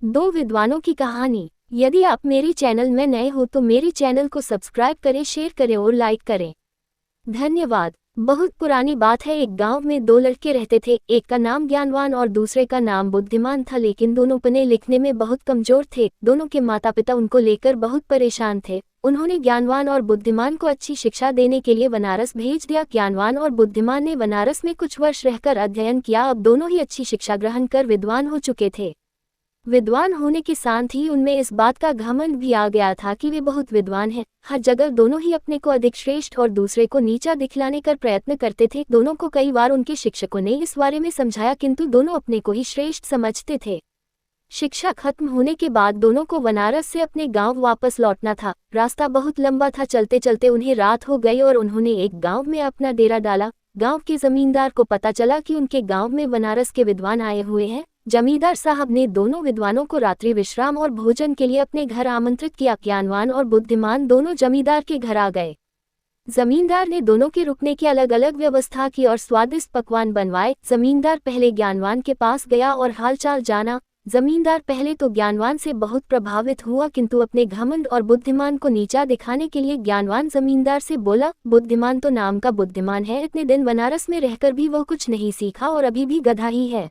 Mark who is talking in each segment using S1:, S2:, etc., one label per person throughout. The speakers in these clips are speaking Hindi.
S1: दो विद्वानों की कहानी। यदि आप मेरे चैनल में नए हो तो मेरे चैनल को सब्सक्राइब करें, शेयर करें और लाइक करें। धन्यवाद। बहुत पुरानी बात है। एक गांव में दो लड़के रहते थे। एक का नाम ज्ञानवान और दूसरे का नाम बुद्धिमान था, लेकिन दोनों पढ़ने लिखने में बहुत कमजोर थे। दोनों के माता पिता उनको लेकर बहुत परेशान थे। उन्होंने ज्ञानवान और बुद्धिमान को अच्छी शिक्षा देने के लिए बनारस भेज दिया। ज्ञानवान और बुद्धिमान ने बनारस में कुछ वर्ष रहकर अध्ययन किया। अब दोनों ही अच्छी शिक्षा ग्रहण कर विद्वान हो चुके थे। विद्वान होने के साथ ही उनमें इस बात का घमंड भी आ गया था कि वे बहुत विद्वान हैं। हर जगह दोनों ही अपने को अधिक श्रेष्ठ और दूसरे को नीचा दिखलाने का प्रयत्न करते थे। दोनों को कई बार उनके शिक्षकों ने इस बारे में समझाया, किंतु दोनों अपने को ही श्रेष्ठ समझते थे। शिक्षा खत्म होने के बाद दोनों को बनारस से अपने गांव वापस लौटना था। रास्ता बहुत लंबा था। चलते चलते उन्हें रात हो गई और उन्होंने एक गांव में अपना डेरा डाला। गांव के जमींदार को पता चला कि उनके गांव में बनारस के विद्वान आए हुए हैं। जमींदार साहब ने दोनों विद्वानों को रात्रि विश्राम और भोजन के लिए अपने घर आमंत्रित किया। ज्ञानवान और बुद्धिमान दोनों जमींदार के घर आ गए। जमींदार ने दोनों के रुकने की अलग अलग व्यवस्था की और स्वादिष्ट पकवान बनवाए। जमींदार पहले ज्ञानवान के पास गया और हालचाल जाना। जमींदार पहले तो ज्ञानवान से बहुत प्रभावित हुआ, किंतु अपने घमंड और बुद्धिमान को नीचा दिखाने के लिए ज्ञानवान जमींदार से बोला, बुद्धिमान तो नाम का बुद्धिमान है, इतने दिन बनारस में रहकर भी वो कुछ नहीं सीखा और अभी भी गधा ही है।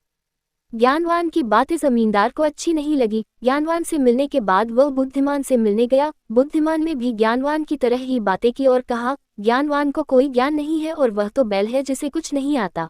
S1: ज्ञानवान की बातें जमींदार को अच्छी नहीं लगी। ज्ञानवान से मिलने के बाद वह बुद्धिमान से मिलने गया। बुद्धिमान में भी ज्ञानवान की तरह ही बातें की और कहा, ज्ञानवान को कोई ज्ञान नहीं है और वह तो बैल है जिसे कुछ नहीं आता।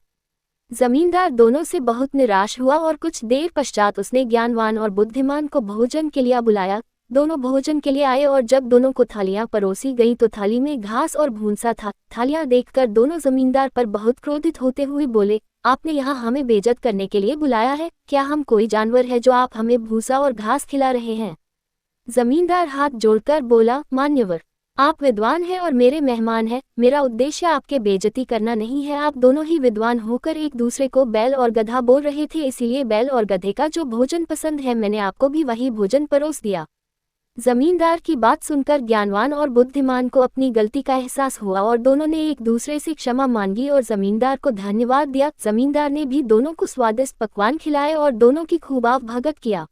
S1: जमींदार दोनों से बहुत निराश हुआ और कुछ देर पश्चात उसने ज्ञानवान और बुद्धिमान को भोजन के लिए बुलाया। दोनों भोजन के लिए आए और जब दोनों को थालियां परोसी गईं तो थाली में घास और भूंसा था। थालियां देखकर दोनों जमींदार पर बहुत क्रोधित होते हुए बोले, आपने यहाँ हमें बेइज्जत करने के लिए बुलाया है? क्या हम कोई जानवर है जो आप हमें भूसा और घास खिला रहे हैं? जमींदार हाथ जोड़कर बोला, मान्यवर, आप विद्वान हैं और मेरे मेहमान हैं। मेरा उद्देश्य आपके बेइज्जती करना नहीं है। आप दोनों ही विद्वान होकर एक दूसरे को बैल और गधा बोल रहे थे, इसीलिए बैल और गधे का जो भोजन पसंद है मैंने आपको भी वही भोजन परोस दिया। जमींदार की बात सुनकर ज्ञानवान और बुद्धिमान को अपनी गलती का एहसास हुआ और दोनों ने एक दूसरे से क्षमा मांगी और जमींदार को धन्यवाद दिया। जमींदार ने भी दोनों को स्वादिष्ट पकवान खिलाए और दोनों की खूब भगत किया।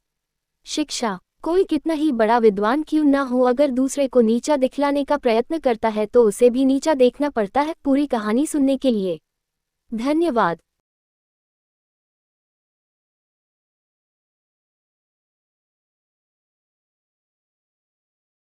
S1: शिक्षा। कोई कितना ही बड़ा विद्वान क्यों ना हो, अगर दूसरे को नीचा दिखलाने का प्रयत्न करता है तो उसे भी नीचा देखना पड़ता है। पूरी कहानी सुनने के लिए धन्यवाद।